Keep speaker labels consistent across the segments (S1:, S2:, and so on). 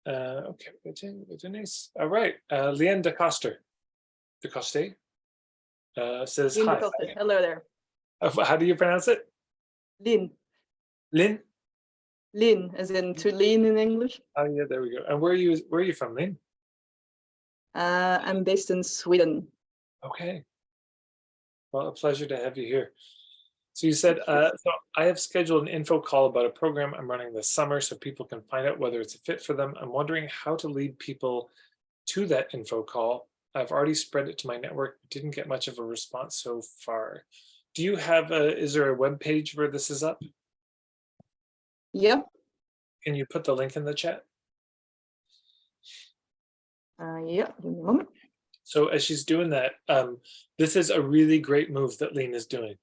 S1: Okay, Denise. All right, Leanne DeCoste says
S2: Lynn
S1: hi.
S2: DeCosta. Hello there.
S1: How do you pronounce it?
S2: Lynn.
S1: Lynn?
S2: Lynn, as in to lean in English.
S1: Oh yeah, there we go. And where are you from, Lynn?
S2: I'm based in Sweden.
S1: Okay. Well, a pleasure to have you here. So you said, so I have scheduled an info call about a program I'm running this summer so people can find out whether it's a fit for them. I'm wondering how to lead people to that info call. I've already spread it to my network, but didn't get much of a response so far. Do you have is there a web page where this is up?
S2: Yeah.
S1: Can you put the link in the chat?
S2: Yeah, give me a moment.
S1: So as she's doing that, this is a really great move that Lean is doing.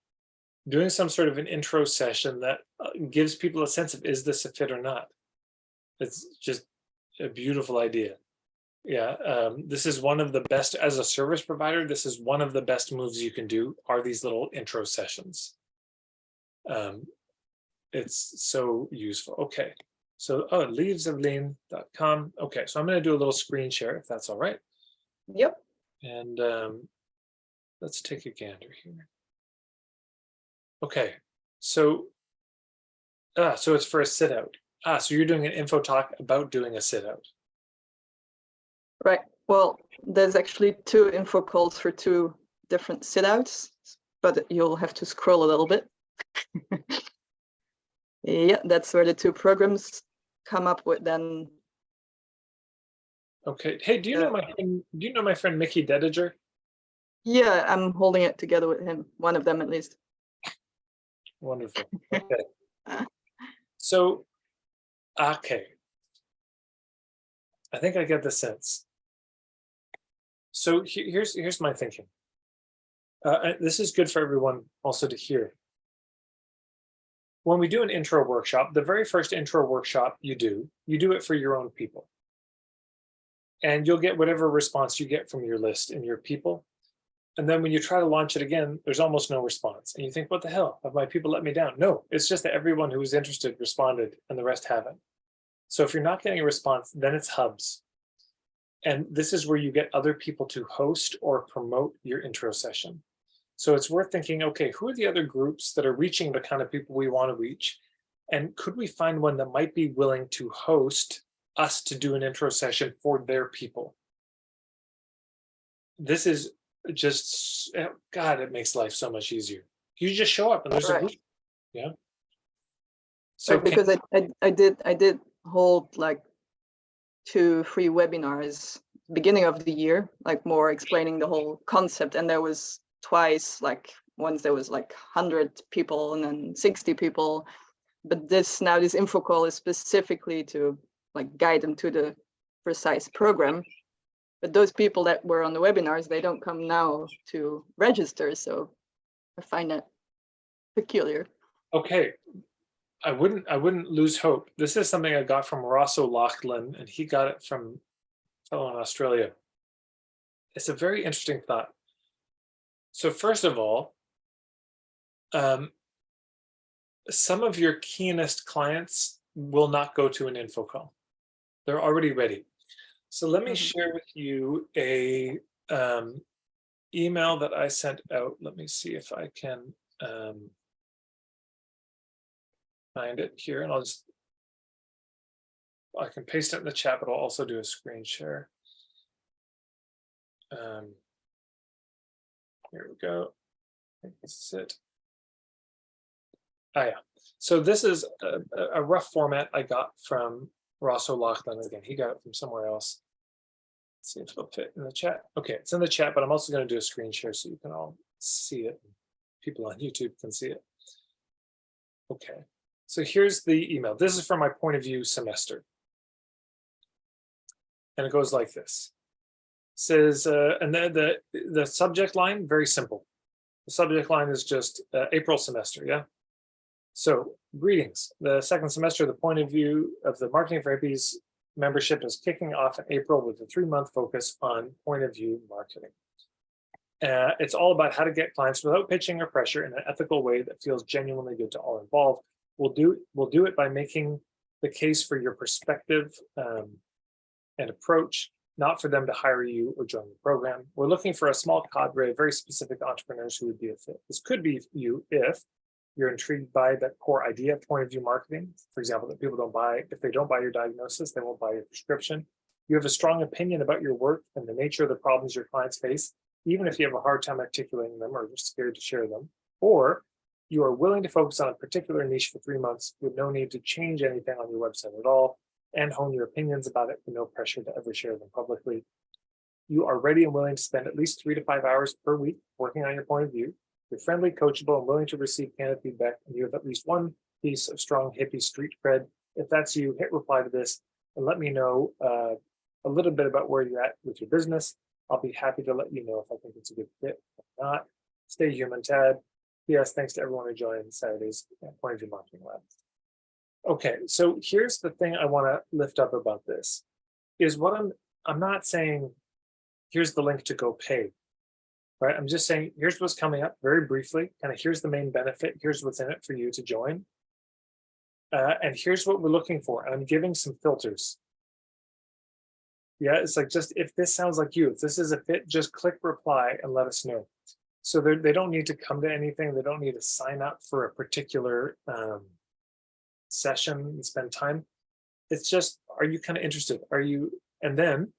S1: Doing some sort of an intro session that gives people a sense of, is this a fit or not? It's just a beautiful idea. Yeah, this is one of the best, as a service provider, this is one of the best moves you can do, are these little intro sessions. It's so useful. Okay, so leavesoflean.com. Okay, so I'm going to do a little screen share if that's all right.
S2: Yep.
S1: And let's take a gander here. Okay, so it's for a sit out. So you're doing an info talk about doing a sit out.
S2: Right. Well, there's actually 2 info calls for 2 different sit outs, but you'll have to scroll a little bit. Yeah, that's where the 2 programs come up with then.
S1: Okay. Hey, do you know my friend Mickey Dediger?
S2: Yeah, I'm holding it together with him, one of them at least.
S1: Wonderful. Okay. So, okay. I think I get the sense. So here's my thinking. This is good for everyone also to hear. When we do an intro workshop, the very first intro workshop you do it for your own people. And you'll get whatever response you get from your list and your people. And then when you try to launch it again, there's almost no response. And you think, what the hell? Have my people let me down? No, it's just that everyone who was interested responded and the rest haven't. So if you're not getting a response, then it's hubs. And this is where you get other people to host or promote your intro session. So it's worth thinking, okay, who are the other groups that are reaching the kind of people we want to reach? And could we find one that might be willing to host us to do an intro session for their people? This is just, God, it makes life so much easier. You just show up and there's a group. Yeah. So
S2: right, because I did hold like 2 free webinars beginning of the year, like more explaining the whole concept, and there was twice, like once there was like 100 people and then 60 people, but this info call is specifically to like guide them to the precise program. But those people that were on the webinars, they don't come now to register, so I find that peculiar.
S1: Okay, I wouldn't lose hope. This is something I got from Ross O'Loughlin, and he got it from a fellow in Australia. It's a very interesting thought. So first of all, some of your keenest clients will not go to an info call. They're already ready. So let me share with you a email that I sent out. Let me see if I can find it here, and I can paste it in the chat, but I'll also do a screen share. Here we go. I think this is it. Yeah. So this is a rough format I got from Ross O'Loughlin. Again, he got it from somewhere else. Let's see if it'll fit in the chat. Okay, it's in the chat, but I'm also going to do a screen share so you can all see it. People on YouTube can see it. Okay, so here's the email. This is from my point of view semester. And it goes like this. It says, and the subject line, very simple. The subject line is just April semester, yeah? So, greetings. The second semester, the point of view of the Marketing for Hippies membership is kicking off in April with a 3-month focus on point of view marketing. It's all about how to get clients without pitching or pressure in an ethical way that feels genuinely good to all involved. We'll do it by making the case for your perspective and approach, not for them to hire you or join the program. We're looking for a small cadre of very specific entrepreneurs who would be a fit. This could be you if you're intrigued by that core idea of point of view marketing. For example, that people don't buy, if they don't buy your diagnosis, they won't buy your prescription. You have a strong opinion about your work and the nature of the problems your clients face, even if you have a hard time articulating them or you're scared to share them. Or you are willing to focus on a particular niche for 3 months with no need to change anything on your website at all and hone your opinions about it with no pressure to ever share them publicly. You are ready and willing to spend at least 3 to 5 hours per week working on your point of view. You're friendly, coachable, and willing to receive candid feedback, and you have at least one piece of strong hippie street cred. If that's you, hit reply to this and let me know a little bit about where you're at with your business. I'll be happy to let you know if I think it's a good fit or not. Stay human, Tad. Yes, thanks to everyone who joined Saturday's Point of View Marketing Lab. Okay, so here's the thing I want to lift up about this is what I'm not saying here's the link to go pay, right? I'm just saying here's what's coming up very briefly, kind of here's the main benefit, here's what's in it for you to join. And here's what we're looking for. And I'm giving some filters. Yeah, it's like, just if this sounds like you, if this is a fit, just click reply and let us know. So they don't need to come to anything. They don't need to sign up for a particular session and spend time. It's just, are you kind of interested? Are you? And then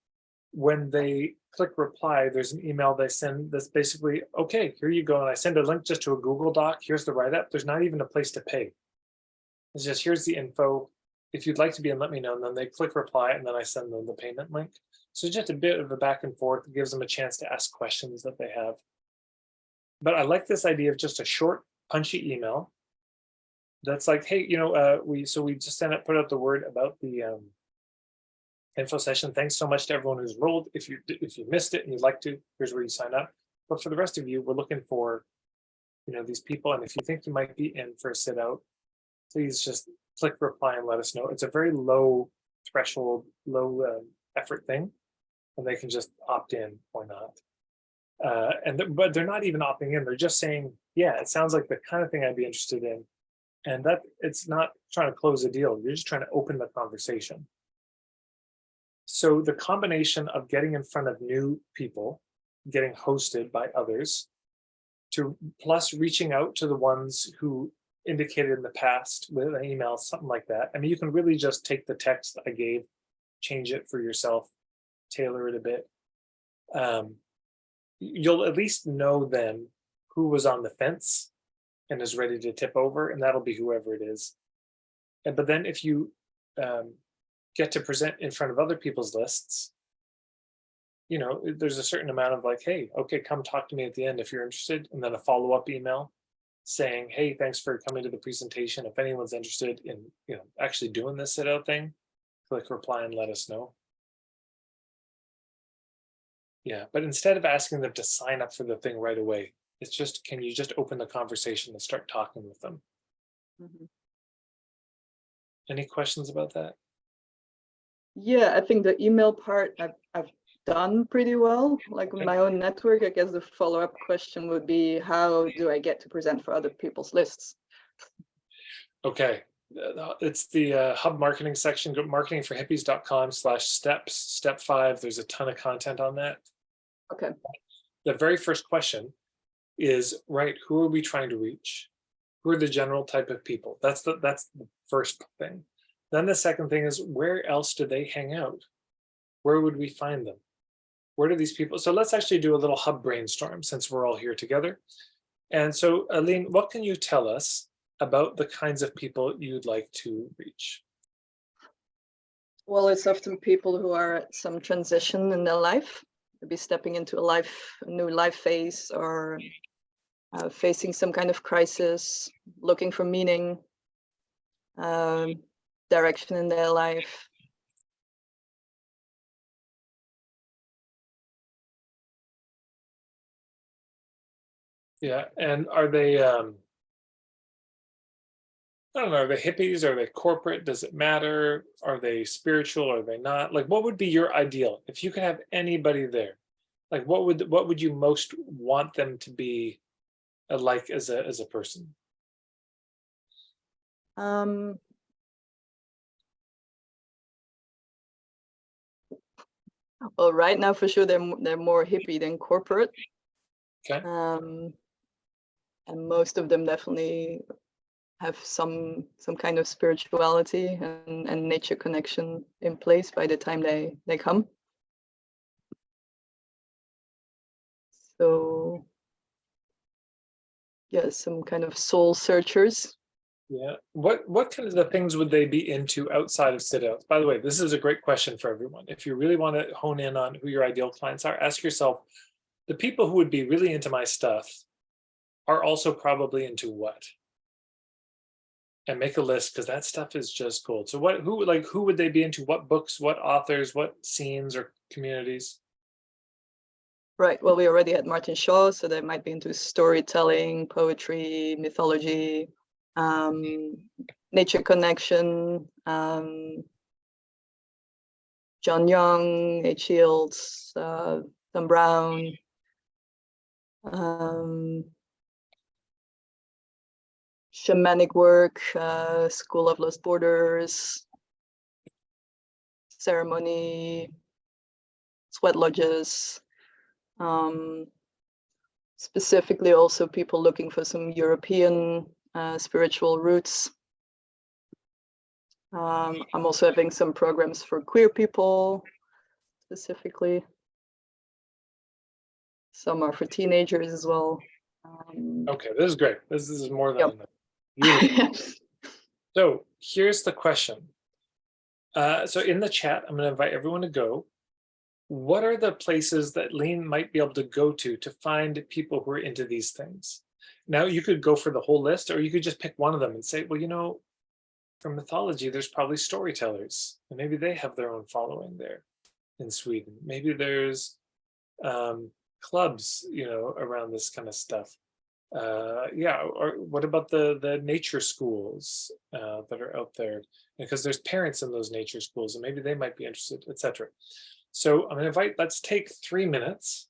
S1: when they click reply, there's an email they send that's basically, okay, here you go. And I send a link just to a Google Doc. Here's the write-up. There's not even a place to pay. It's just, here's the info. If you'd like to be in, let me know. And then they click reply and then I send them the payment link. So just a bit of a back and forth. It gives them a chance to ask questions that they have. But I like this idea of just a short, punchy email that's like, hey, we just put out the word about the info session. Thanks so much to everyone who's enrolled. If you missed it and you'd like to, here's where you sign up. But for the rest of you, we're looking for these people. And if you think you might be in for a sit out, please just click reply and let us know. It's a very low threshold, low effort thing, and they can just opt in or not. But they're not even opting in. They're just saying, yeah, it sounds like the kind of thing I'd be interested in. And that it's not trying to close a deal. You're just trying to open the conversation. So the combination of getting in front of new people, getting hosted by others, plus reaching out to the ones who indicated in the past with an email, something like that. I mean, you can really just take the text I gave, change it for yourself, tailor it a bit. You'll at least know then who was on the fence and is ready to tip over, and that'll be whoever it is. But then if you get to present in front of other people's lists, there's a certain amount of like, hey, okay, come talk to me at the end if you're interested, and then a follow-up email saying, hey, thanks for coming to the presentation. If anyone's interested in actually doing this sit out thing, click reply and let us know. Yeah, but instead of asking them to sign up for the thing right away, it's just, can you just open the conversation and start talking with them?
S2: Mm-hmm.
S1: Any questions about that?
S2: Yeah, I think the email part I've done pretty well. Like with my own network, I guess the follow-up question would be, how do I get to present for other people's lists? Okay.
S1: It's the hub marketing section. Go marketingforhippies.com/steps. Step 5. There's a ton of content on that.
S2: Okay.
S1: The very first question is, right, who are we trying to reach? Who are the general type of people? That's the first thing. Then the second thing is, where else do they hang out? Where would we find them? Where do these people? So let's actually do a little hub brainstorm since we're all here together. And so, Aline, what can you tell us about the kinds of people you'd like to reach?
S2: Well, it's often people who are at some transition in their life, maybe stepping into a new life phase, or facing some kind of crisis, looking for meaning, direction in their life.
S1: Yeah, and are they, I don't know, are they hippies? Are they corporate? Does it matter? Are they spiritual? Are they not? Like, what would be your ideal if you could have anybody there? Like, what would you most want them to be like as a person?
S2: Well, right now for sure they're more hippie than corporate.
S1: Okay.
S2: And most of them definitely have some kind of spirituality and nature connection in place by the time they come. So yeah, some kind of soul searchers.
S1: Yeah. What kind of the things would they be into outside of sit-outs? By the way, this is a great question for everyone. If you really want to hone in on who your ideal clients are, ask yourself, the people who would be really into my stuff are also probably into what? And make a list, because that stuff is just gold. So who would they be into? What books, what authors, what scenes or communities?
S2: Right. Well, we already had Martin Shaw, so they might be into storytelling, poetry, mythology, nature connection, John Young, H. Shields, Tom Brown, shamanic work, School of Lost Borders, ceremony, sweat lodges. Specifically also people looking for some European spiritual roots. I'm also having some programs for queer people specifically. Some are for teenagers as well.
S1: Okay, this is great. This is more than
S2: Yep.
S1: enough. Beautiful. So here's the question. So in the chat, I'm going to invite everyone to go. What are the places that Lean might be able to go to find people who are into these things? Now, you could go for the whole list, or you could just pick one of them and say, well, you know, for mythology, there's probably storytellers, and maybe they have their own following there in Sweden. Maybe there's clubs, you know, around this kind of stuff. Yeah, or what about the nature schools that are out there? Because there's parents in those nature schools, and maybe they might be interested, etc. So I'm going to invite, let's take 3 minutes.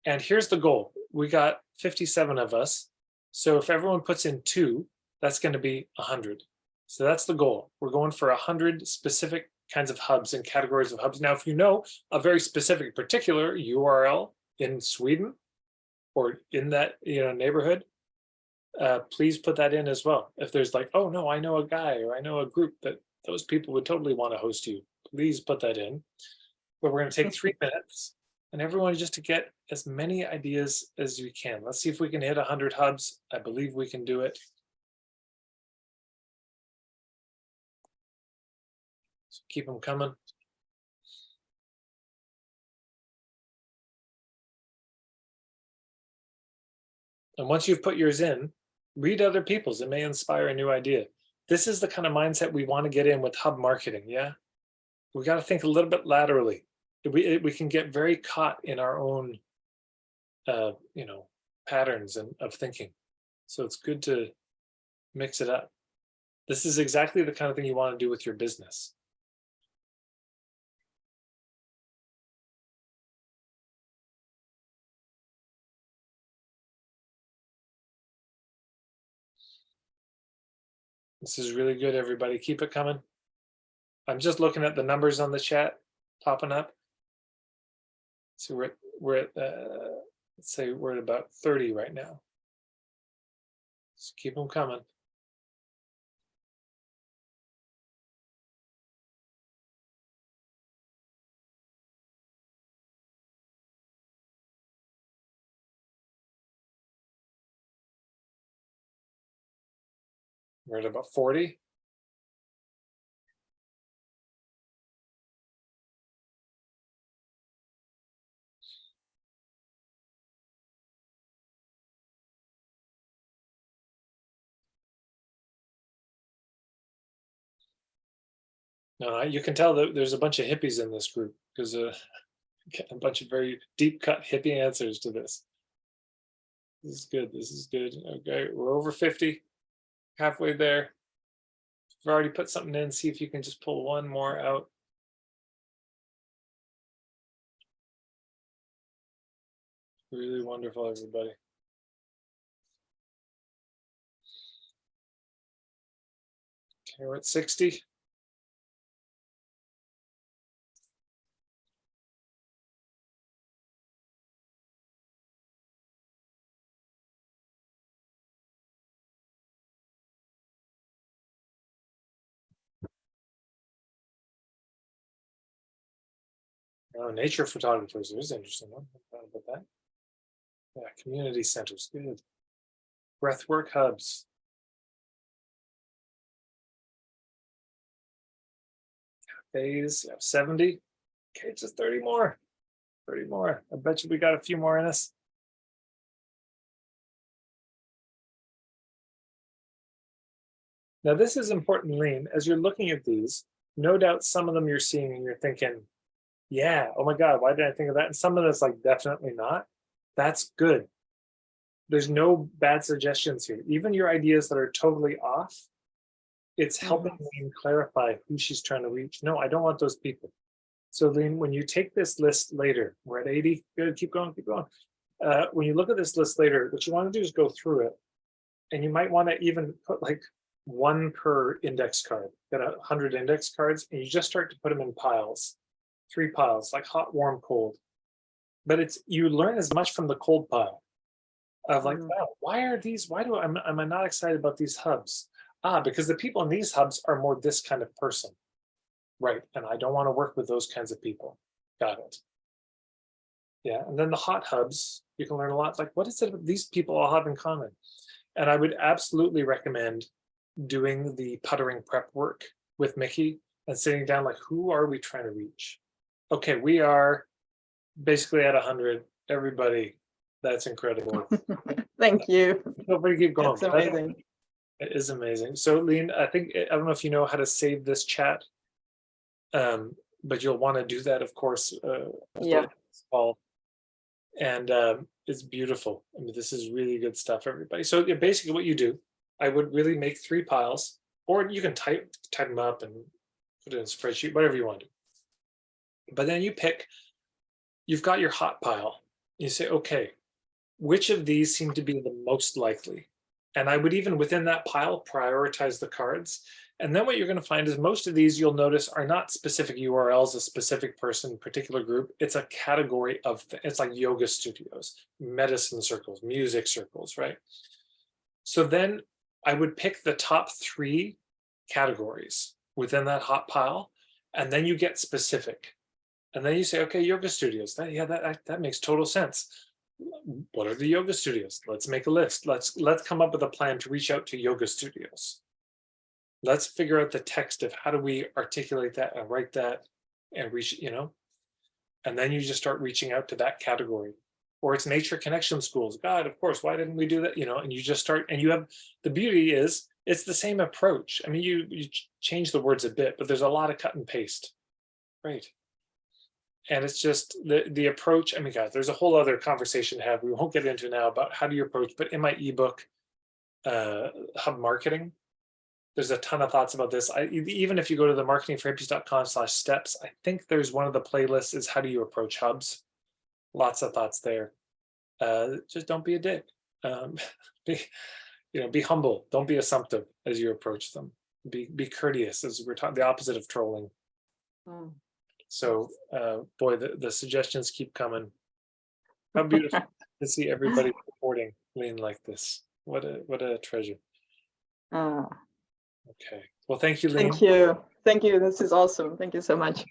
S1: And here's the goal. We got 57 of us. So if everyone puts in 2, that's going to be 100. So that's the goal. We're going for 100 specific kinds of hubs and categories of hubs. Now, if you know a very specific particular URL in Sweden or in that neighborhood, please put that in as well. If there's like, oh no, I know a guy or I know a group that those people would totally want to host you, please put that in. But we're going to take 3 minutes and everyone just to get as many ideas as we can. Let's see if we can hit 100 hubs. I believe we can do it. So keep them coming. And once you've put yours in, read other people's. It may inspire a new idea. This is the kind of mindset we want to get in with hub marketing. Yeah, we got to think a little bit laterally. We can get very caught in our own patterns of thinking. So it's good to mix it up. This is exactly the kind of thing you want to do with your business. This is really good, everybody. Keep it coming. I'm just looking at the numbers on the chat popping up. So we're at let's say we're at about 30 right now. Just keep them coming. We're at about 40. No, you can tell that there's a bunch of hippies in this group because a bunch of very deep cut hippie answers to this. This is good. This is good. Okay, we're over 50, halfway there. We've already put something in. See if you can just pull one more out. Really wonderful, everybody. Okay, we're at 60. Oh, nature photographers. There's an interesting one. I thought about that. Yeah, community centers. Good. Breathwork hubs. Cafes. Yeah, 70. Okay, just 30 more. 30 more. I bet you we got a few more in us. Now, this is important, Lean. As you're looking at these, no doubt some of them you're seeing and you're thinking, yeah, oh my God, why didn't I think of that? And some of that's like, definitely not. That's good. There's no bad suggestions here. Even your ideas that are totally off, it's helping Lean clarify who she's trying to reach. No, I don't want those people. So Lean, when you take this list later, we're at 80, good, keep going, keep going. When you look at this list later, what you want to do is go through it. And you might want to even put like one per index card. Got 100 index cards, and you just start to put them in piles, 3 piles, like hot, warm, cold. But it's, you learn as much from the cold pile of like, wow, why are these, why do am I not excited about these hubs? Because the people in these hubs are more this kind of person. Right, and I don't want to work with those kinds of people. Got it. Yeah, and then the hot hubs, you can learn a lot. Like, what is it that these people all have in common? And I would absolutely recommend doing the puttering prep work with Mickey and sitting down like, who are we trying to reach? Okay, we are basically at 100. Everybody, that's incredible.
S2: Thank you.
S1: Feel free to keep going.
S2: That's amazing.
S1: It is amazing. So Lean, I don't know if you know how to save this chat, but you'll want to do that, of course.
S2: Yeah.
S1: Paul. And it's beautiful. I mean, this is really good stuff, everybody. So basically what you do, I would really make 3 piles, or you can type them up and put it in a spreadsheet, whatever you want to do. But then you pick, you've got your hot pile. You say, okay, which of these seem to be the most likely? And I would even within that pile prioritize the cards. And then what you're going to find is most of these you'll notice are not specific URLs, a specific person, particular group. It's a category of, it's like yoga studios, medicine circles, music circles, right? So then I would pick the top 3 categories within that hot pile, and then you get specific. And then you say, okay, yoga studios, that makes total sense. What are the yoga studios? Let's make a list. Let's come up with a plan to reach out to yoga studios. Let's figure out the text of how do we articulate that and write that and reach, and then you just start reaching out to that category. Or it's nature connection schools. God, of course, why didn't we do that? And you just start, and you have, the beauty is it's the same approach. I mean, you change the words a bit, but there's a lot of cut and paste, right? And it's just the approach. I mean, guys, there's a whole other conversation to have. We won't get into now about how do you approach, but in my ebook, Hub Marketing, there's a ton of thoughts about this. Even if you go to the marketingforhippies.com/steps, I think there's one of the playlists is how do you approach hubs? Lots of thoughts there. Just don't be a dick. Be humble. Don't be assumptive as you approach them. Be courteous, as we're talking, the opposite of trolling. So, boy, the suggestions keep coming. How beautiful to see everybody reporting Lean like this. What a treasure. Okay. Well, thank you, Lean.
S2: Thank you. Thank you. This is awesome. Thank you so much.